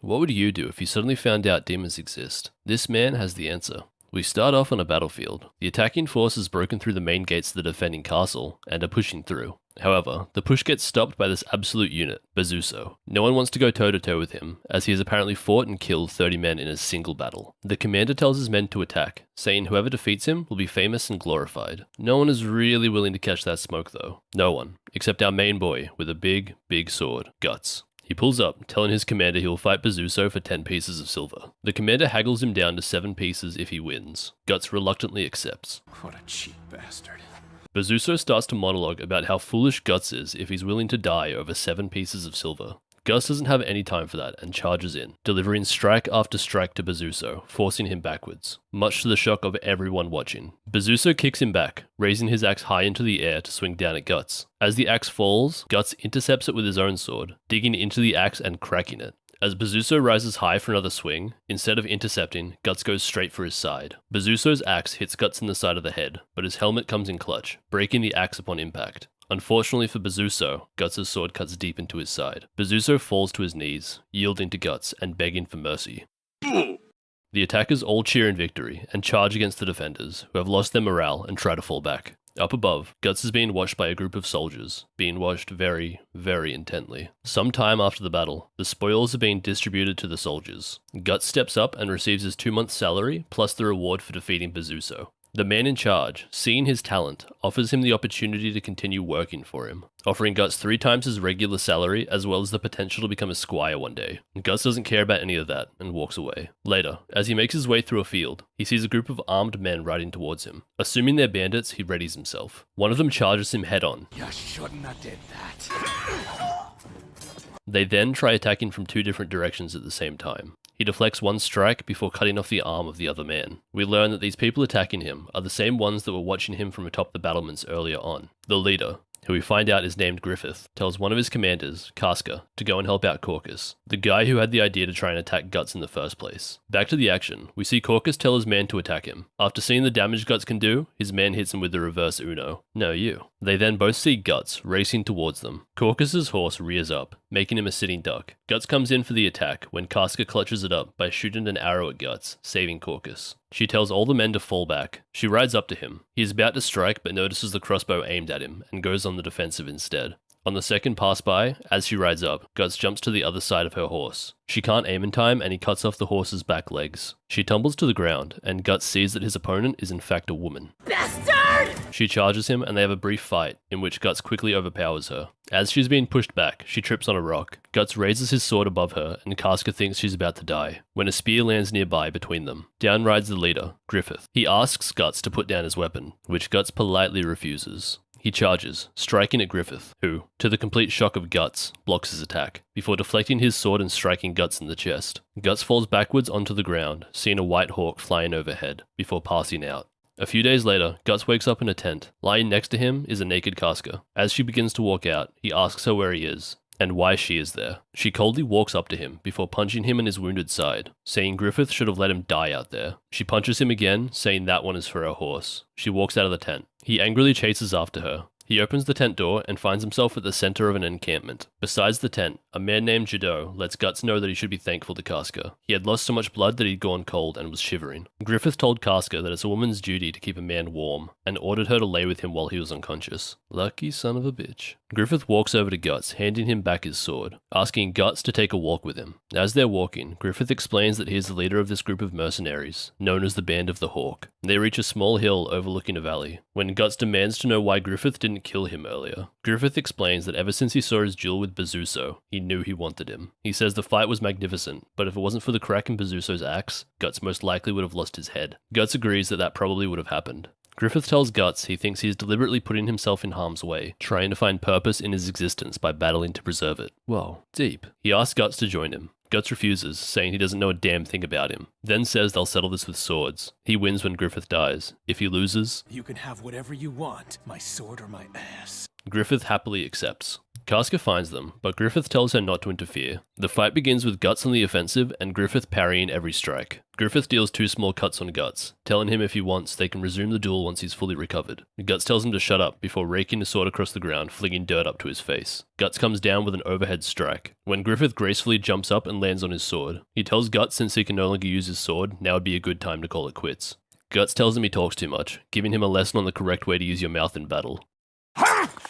What would you do if you suddenly found out demons exist? This man has the answer. We start off on a battlefield. The attacking force has broken through the main gates of the defending castle and are pushing through. However, the push gets stopped by this absolute unit, Berserker. No one wants to go toe-to-toe with him, as he has apparently fought and killed 30 men in a single battle. The commander tells his men to attack, saying whoever defeats him will be famous and glorified. No one is really willing to catch that smoke though. No one, except our main boy with a big, big sword, Guts. He pulls up, telling his commander he will fight Berserker for 10 pieces of silver. The commander haggles him down to 7 pieces if he wins. Guts reluctantly accepts. What a cheap bastard. Berserker starts to monologue about how foolish Guts is if he's willing to die over 7 pieces of silver. Guts doesn't have any time for that and charges in, delivering strike after strike to Berserker, forcing him backwards, much to the shock of everyone watching. Berserker kicks him back, raising his axe high into the air to swing down at Guts. As the axe falls, Guts intercepts it with his own sword, digging into the axe and cracking it. As Berserker rises high for another swing, instead of intercepting, Guts goes straight for his side. Berserker's axe hits Guts in the side of the head, but his helmet comes in clutch, breaking the axe upon impact. Unfortunately for Berserker, Guts' sword cuts deep into his side. Berserker falls to his knees, yielding to Guts and begging for mercy. The attackers all cheer in victory and charge against the defenders, who have lost their morale and try to fall back. Up above, Guts is being watched by a group of soldiers, being watched very, very intently. Some time after the battle, the spoils are being distributed to the soldiers. Guts steps up and receives his 2 months' salary, plus the reward for defeating Berserker. The man in charge, seeing his talent, offers him the opportunity to continue working for him, offering Guts 3 times his regular salary as well as the potential to become a squire one day. Guts doesn't care about any of that and walks away. Later, as he makes his way through a field, he sees a group of armed men riding towards him. Assuming they're bandits, he readies himself. One of them charges him head on. You shouldn't have did that. They then try attacking from 2 different directions at the same time. He deflects one strike before cutting off the arm of the other man. We learn that these people attacking him are the same ones that were watching him from atop the battlements earlier on. The leader, who we find out is named Griffith, tells one of his commanders, Casca, to go and help out Caucus, the guy who had the idea to try and attack Guts in the first place. Back to the action, we see Caucus tell his man to attack him. After seeing the damage Guts can do, his man hits him with the reverse Uno. No, you. They then both see Guts racing towards them. Caucus's horse rears up, making him a sitting duck. Guts comes in for the attack when Casca clutches it up by shooting an arrow at Guts, saving Caucus. She tells all the men to fall back. She rides up to him. He is about to strike but notices the crossbow aimed at him and goes on the defensive instead. On the second pass by, as she rides up, Guts jumps to the other side of her horse. She can't aim in time and he cuts off the horse's back legs. She tumbles to the ground and Guts sees that his opponent is in fact a woman. Bastard! She charges him and they have a brief fight in which Guts quickly overpowers her. As she's being pushed back, she trips on a rock. Guts raises his sword above her and Casca thinks she's about to die, when a spear lands nearby between them. Down rides the leader, Griffith. He asks Guts to put down his weapon, which Guts politely refuses. He charges, striking at Griffith, who, to the complete shock of Guts, blocks his attack, before deflecting his sword and striking Guts in the chest. Guts falls backwards onto the ground, seeing a white hawk flying overhead, before passing out. A few days later, Guts wakes up in a tent. Lying next to him is a naked Casca. As she begins to walk out, he asks her where he is, and why she is there. She coldly walks up to him before punching him in his wounded side, saying Griffith should have let him die out there. She punches him again, saying that one is for her horse. She walks out of the tent. He angrily chases after her. He opens the tent door and finds himself at the center of an encampment. Besides the tent, a man named Jadot lets Guts know that he should be thankful to Casca. He had lost so much blood that he'd gone cold and was shivering. Griffith told Casca that it's a woman's duty to keep a man warm, and ordered her to lay with him while he was unconscious. Lucky son of a bitch. Griffith walks over to Guts, handing him back his sword, asking Guts to take a walk with him. As they're walking, Griffith explains that he is the leader of this group of mercenaries, known as the Band of the Hawk. They reach a small hill overlooking a valley, when Guts demands to know why Griffith didn't kill him earlier. Griffith explains that ever since he saw his duel with Berserker, he knew he wanted him. He says the fight was magnificent, but if it wasn't for the crack in Berserker's axe, Guts most likely would have lost his head. Guts agrees that that probably would have happened. Griffith tells Guts he thinks he is deliberately putting himself in harm's way, trying to find purpose in his existence by battling to preserve it. Whoa, deep. He asks Guts to join him. Guts refuses, saying he doesn't know a damn thing about him. Then says they'll settle this with swords. He wins when Griffith dies. If he loses, You can have whatever you want, my sword or my ass. Griffith happily accepts. Casca finds them, but Griffith tells her not to interfere. The fight begins with Guts on the offensive and Griffith parrying every strike. Griffith deals 2 small cuts on Guts, telling him if he wants, they can resume the duel once he's fully recovered. Guts tells him to shut up before raking his sword across the ground, flinging dirt up to his face. Guts comes down with an overhead strike. When Griffith gracefully jumps up and lands on his sword, he tells Guts since he can no longer use his sword, now would be a good time to call it quits. Guts tells him he talks too much, giving him a lesson on the correct way to use your mouth in battle.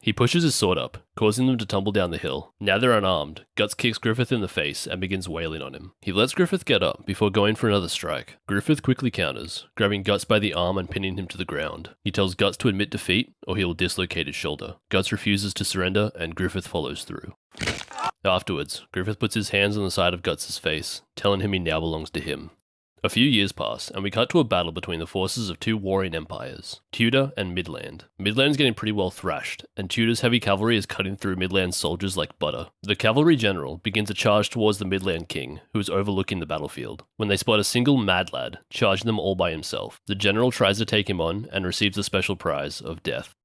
He pushes his sword up, causing them to tumble down the hill. Now they're unarmed. Guts kicks Griffith in the face and begins wailing on him. He lets Griffith get up before going for another strike. Griffith quickly counters, grabbing Guts by the arm and pinning him to the ground. He tells Guts to admit defeat or he will dislocate his shoulder. Guts refuses to surrender and Griffith follows through. Afterwards, Griffith puts his hands on the side of Guts' face, telling him he now belongs to him. A few years pass, and we cut to a battle between the forces of 2 warring empires, Tudor and Midland. Midland's getting pretty well thrashed, and Tudor's heavy cavalry is cutting through Midland's soldiers like butter. The cavalry general begins a charge towards the Midland king, who is overlooking the battlefield, when they spot a single mad lad, charging them all by himself. The general tries to take him on, and receives the special prize of death.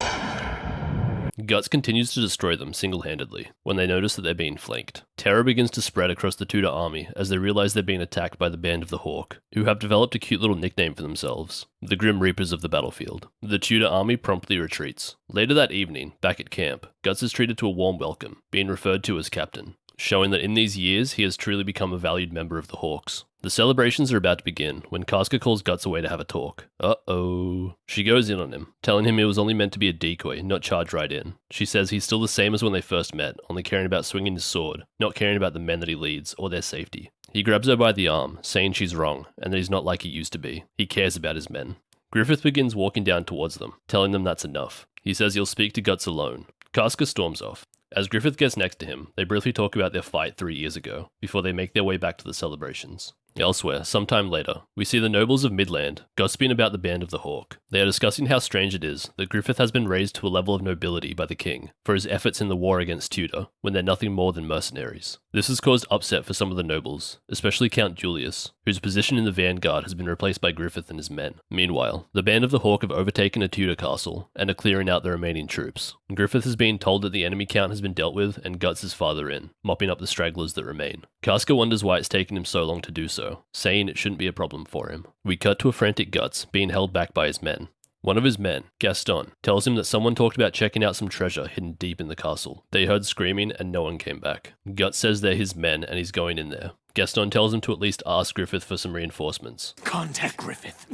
Guts continues to destroy them single-handedly when they notice that they're being flanked. Terror begins to spread across the Tudor army as they realize they're being attacked by the Band of the Hawk, who have developed a cute little nickname for themselves, the Grim Reapers of the battlefield. The Tudor army promptly retreats. Later that evening, back at camp, Guts is treated to a warm welcome, being referred to as Captain, showing that in these years he has truly become a valued member of the Hawks. The celebrations are about to begin when Casca calls Guts away to have a talk. Uh-oh. She goes in on him, telling him it was only meant to be a decoy, not charge right in. She says he's still the same as when they first met, only caring about swinging his sword, not caring about the men that he leads or their safety. He grabs her by the arm, saying she's wrong, and that he's not like he used to be. He cares about his men. Griffith begins walking down towards them, telling them that's enough. He says he'll speak to Guts alone. Casca storms off. As Griffith gets next to him, they briefly talk about their fight 3 years ago, before they make their way back to the celebrations. Elsewhere, sometime later, we see the nobles of Midland gossiping about the Band of the Hawk. They are discussing how strange it is that Griffith has been raised to a level of nobility by the king for his efforts in the war against Tudor, when they're nothing more than mercenaries. This has caused upset for some of the nobles, especially Count Julius, whose position in the vanguard has been replaced by Griffith and his men. Meanwhile, the Band of the Hawk have overtaken a Tudor castle and are clearing out the remaining troops. Griffith is being told that the enemy count has been dealt with and Guts is farther in, mopping up the stragglers that remain. Casca wonders why it's taken him so long to do so, saying it shouldn't be a problem for him. We cut to a frantic Guts being held back by his men. One of his men, Gaston, tells him that someone talked about checking out some treasure hidden deep in the castle. They heard screaming and no one came back. Guts says they're his men and he's going in there. Gaston tells him to at least ask Griffith for some reinforcements. Contact Griffith,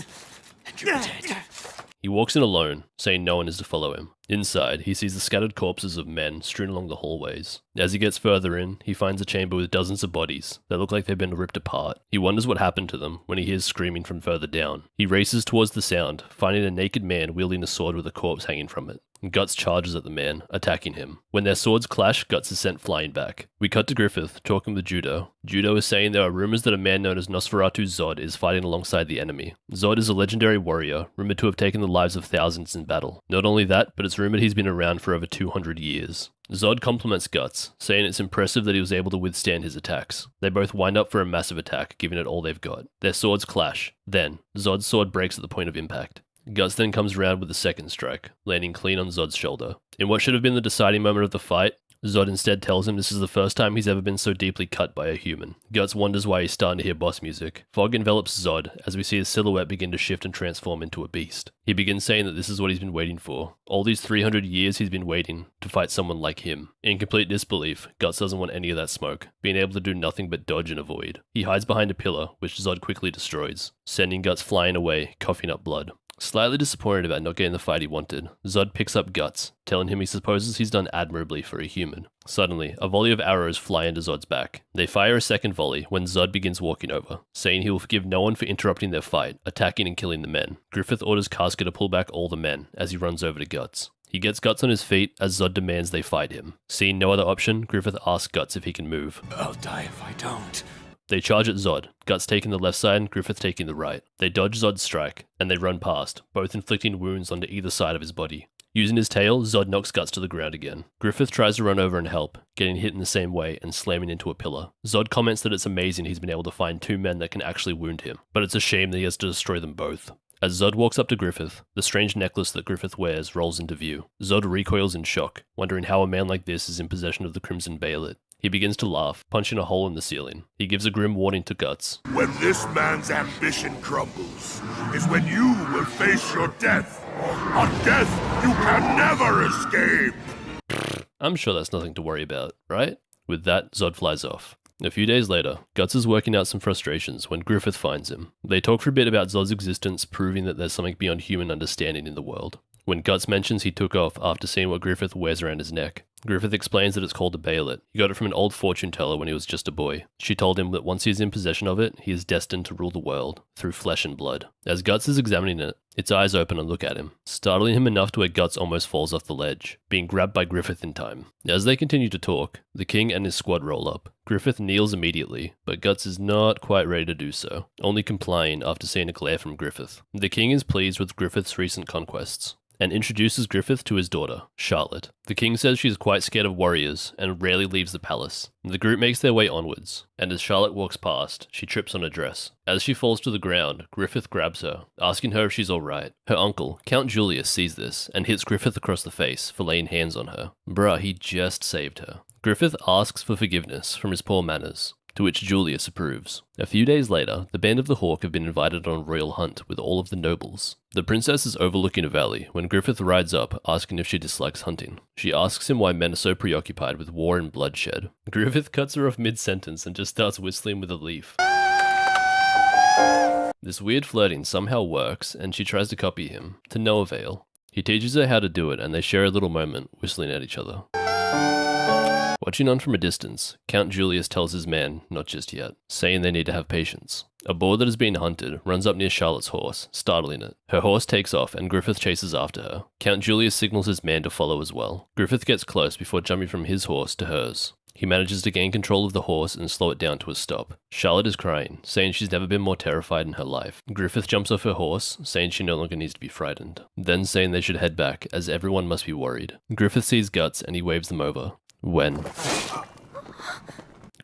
and you're dead. He walks in alone, saying no one is to follow him. Inside, he sees the scattered corpses of men strewn along the hallways. As he gets further in, he finds a chamber with dozens of bodies that look like they've been ripped apart. He wonders what happened to them when he hears screaming from further down. He races towards the sound, finding a naked man wielding a sword with a corpse hanging from it. Guts charges at the man, attacking him. When their swords clash, Guts is sent flying back. We cut to Griffith, talking with Judo. Judo is saying there are rumors that a man known as Nosferatu Zod is fighting alongside the enemy. Zod is a legendary warrior, rumored to have taken the lives of thousands in battle. Not only that, but it's rumored he's been around for over 200 years. Zod compliments Guts, saying it's impressive that he was able to withstand his attacks. They both wind up for a massive attack, giving it all they've got. Their swords clash. Then, Zod's sword breaks at the point of impact. Guts then comes around with a second strike, landing clean on Zod's shoulder. In what should have been the deciding moment of the fight, Zod instead tells him this is the first time he's ever been so deeply cut by a human. Guts wonders why he's starting to hear boss music. Fog envelops Zod as we see his silhouette begin to shift and transform into a beast. He begins saying that this is what he's been waiting for. All these 300 years he's been waiting to fight someone like him. In complete disbelief, Guts doesn't want any of that smoke, being able to do nothing but dodge and avoid. He hides behind a pillar, which Zod quickly destroys, sending Guts flying away, coughing up blood. Slightly disappointed about not getting the fight he wanted, Zod picks up Guts, telling him he supposes he's done admirably for a human. Suddenly, a volley of arrows fly into Zod's back. They fire a second volley when Zod begins walking over, saying he will forgive no one for interrupting their fight, attacking and killing the men. Griffith orders Casca to pull back all the men as he runs over to Guts. He gets Guts on his feet as Zod demands they fight him. Seeing no other option, Griffith asks Guts if he can move. I'll die if I don't. They charge at Zod, Guts taking the left side, Griffith taking the right. They dodge Zod's strike, and they run past, both inflicting wounds onto either side of his body. Using his tail, Zod knocks Guts to the ground again. Griffith tries to run over and help, getting hit in the same way and slamming into a pillar. Zod comments that it's amazing he's been able to find 2 men that can actually wound him, but it's a shame that he has to destroy them both. As Zod walks up to Griffith, the strange necklace that Griffith wears rolls into view. Zod recoils in shock, wondering how a man like this is in possession of the Crimson Bayonet. He begins to laugh, punching a hole in the ceiling. He gives a grim warning to Guts. When this man's ambition crumbles, is when you will face your death. A death you can never escape! I'm sure that's nothing to worry about, right? With that, Zod flies off. A few days later, Guts is working out some frustrations when Griffith finds him. They talk for a bit about Zod's existence, proving that there's something beyond human understanding in the world. When Guts mentions he took off after seeing what Griffith wears around his neck, Griffith explains that it's called a Bayonet. He got it from an old fortune teller when he was just a boy. She told him that once he is in possession of it, he is destined to rule the world, through flesh and blood. As Guts is examining it, its eyes open and look at him, startling him enough to where Guts almost falls off the ledge, being grabbed by Griffith in time. As they continue to talk, the king and his squad roll up. Griffith kneels immediately, but Guts is not quite ready to do so, only complying after seeing a glare from Griffith. The king is pleased with Griffith's recent conquests, and introduces Griffith to his daughter, Charlotte. The king says she is quite scared of warriors and rarely leaves the palace. The group makes their way onwards, and as Charlotte walks past, she trips on a dress. As she falls to the ground, Griffith grabs her, asking her if she's alright. Her uncle, Count Julius, sees this and hits Griffith across the face for laying hands on her. Bruh, he just saved her. Griffith asks for forgiveness from his poor manners, to which Julius approves. A few days later, the Band of the Hawk have been invited on a royal hunt with all of the nobles. The princess is overlooking a valley when Griffith rides up, asking if she dislikes hunting. She asks him why men are so preoccupied with war and bloodshed. Griffith cuts her off mid-sentence and just starts whistling with a leaf. This weird flirting somehow works, and she tries to copy him, to no avail. He teaches her how to do it, and they share a little moment, whistling at each other. Watching on from a distance, Count Julius tells his men, not just yet, saying they need to have patience. A boar that has been hunted runs up near Charlotte's horse, startling it. Her horse takes off and Griffith chases after her. Count Julius signals his man to follow as well. Griffith gets close before jumping from his horse to hers. He manages to gain control of the horse and slow it down to a stop. Charlotte is crying, saying she's never been more terrified in her life. Griffith jumps off her horse, saying she no longer needs to be frightened, then saying they should head back, as everyone must be worried. Griffith sees Guts and he waves them over. When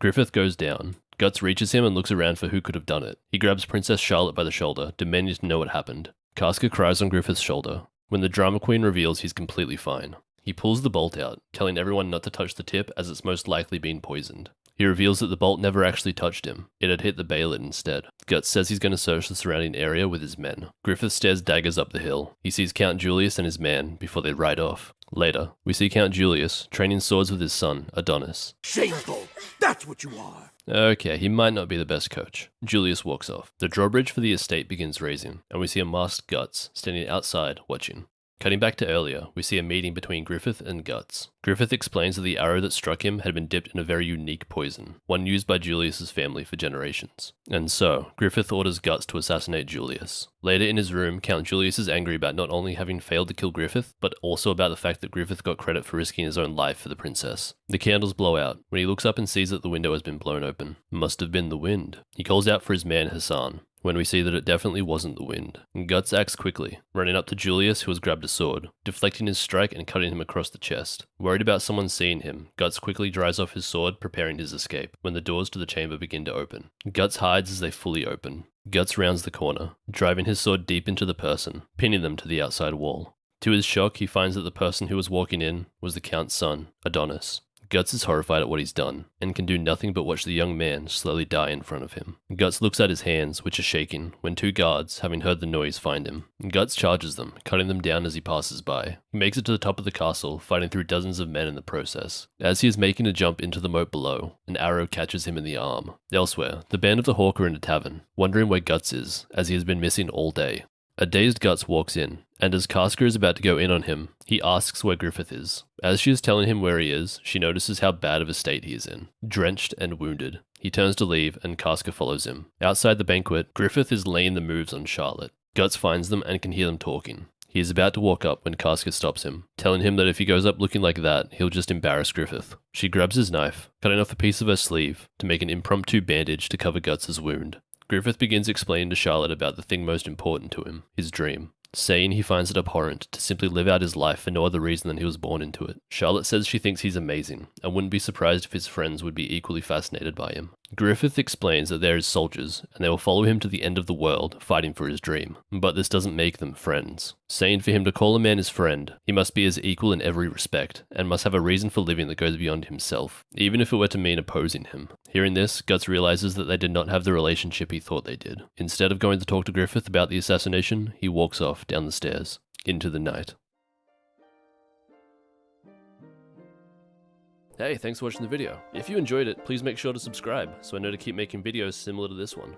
Griffith goes down, Guts reaches him and looks around for who could have done it. He grabs Princess Charlotte by the shoulder, demanding to know what happened. Casca cries on Griffith's shoulder. When the drama queen reveals he's completely fine, he pulls the bolt out, telling everyone not to touch the tip as it's most likely been poisoned. He reveals that the bolt never actually touched him. It had hit the Bayonet instead. Guts says he's going to search the surrounding area with his men. Griffith stares daggers up the hill. He sees Count Julius and his man before they ride off. Later, we see Count Julius training swords with his son, Adonis. Shameful! That's what you are! Okay, he might not be the best coach. Julius walks off. The drawbridge for the estate begins raising, and we see a masked Guts standing outside watching. Cutting back to earlier, we see a meeting between Griffith and Guts. Griffith explains that the arrow that struck him had been dipped in a very unique poison, one used by Julius's family for generations. And so, Griffith orders Guts to assassinate Julius. Later in his room, Count Julius is angry about not only having failed to kill Griffith, but also about the fact that Griffith got credit for risking his own life for the princess. The candles blow out, when he looks up and sees that the window has been blown open. Must have been the wind. He calls out for his man Hassan, when we see that it definitely wasn't the wind. Guts acts quickly, running up to Julius, who has grabbed a sword, deflecting his strike and cutting him across the chest. Worried about someone seeing him, Guts quickly dries off his sword, preparing his escape, when the doors to the chamber begin to open. Guts hides as they fully open. Guts rounds the corner, driving his sword deep into the person, pinning them to the outside wall. To his shock, he finds that the person who was walking in was the Count's son, Adonis. Guts is horrified at what he's done, and can do nothing but watch the young man slowly die in front of him. Guts looks at his hands, which are shaking, when two guards, having heard the noise, find him. Guts charges them, cutting them down as he passes by. He makes it to the top of the castle, fighting through dozens of men in the process. As he is making a jump into the moat below, an arrow catches him in the arm. Elsewhere, the Band of the Hawk are in a tavern, wondering where Guts is, as he has been missing all day. A dazed Guts walks in, and as Casca is about to go in on him, he asks where Griffith is. As she is telling him where he is, she notices how bad of a state he is in, drenched and wounded. He turns to leave, and Casca follows him. Outside the banquet, Griffith is laying the moves on Charlotte. Guts finds them and can hear them talking. He is about to walk up when Casca stops him, telling him that if he goes up looking like that, he'll just embarrass Griffith. She grabs his knife, cutting off a piece of her sleeve to make an impromptu bandage to cover Guts' wound. Griffith begins explaining to Charlotte about the thing most important to him, his dream, saying he finds it abhorrent to simply live out his life for no other reason than he was born into it. Charlotte says she thinks he's amazing, and wouldn't be surprised if his friends would be equally fascinated by him. Griffith explains that they're his soldiers, and they will follow him to the end of the world, fighting for his dream. But this doesn't make them friends, saying for him to call a man his friend, he must be his equal in every respect, and must have a reason for living that goes beyond himself, even if it were to mean opposing him. Hearing this, Guts realizes that they did not have the relationship he thought they did. Instead of going to talk to Griffith about the assassination, he walks off down the stairs, into the night. Hey, thanks for watching the video. If you enjoyed it, please make sure to subscribe so I know to keep making videos similar to this one.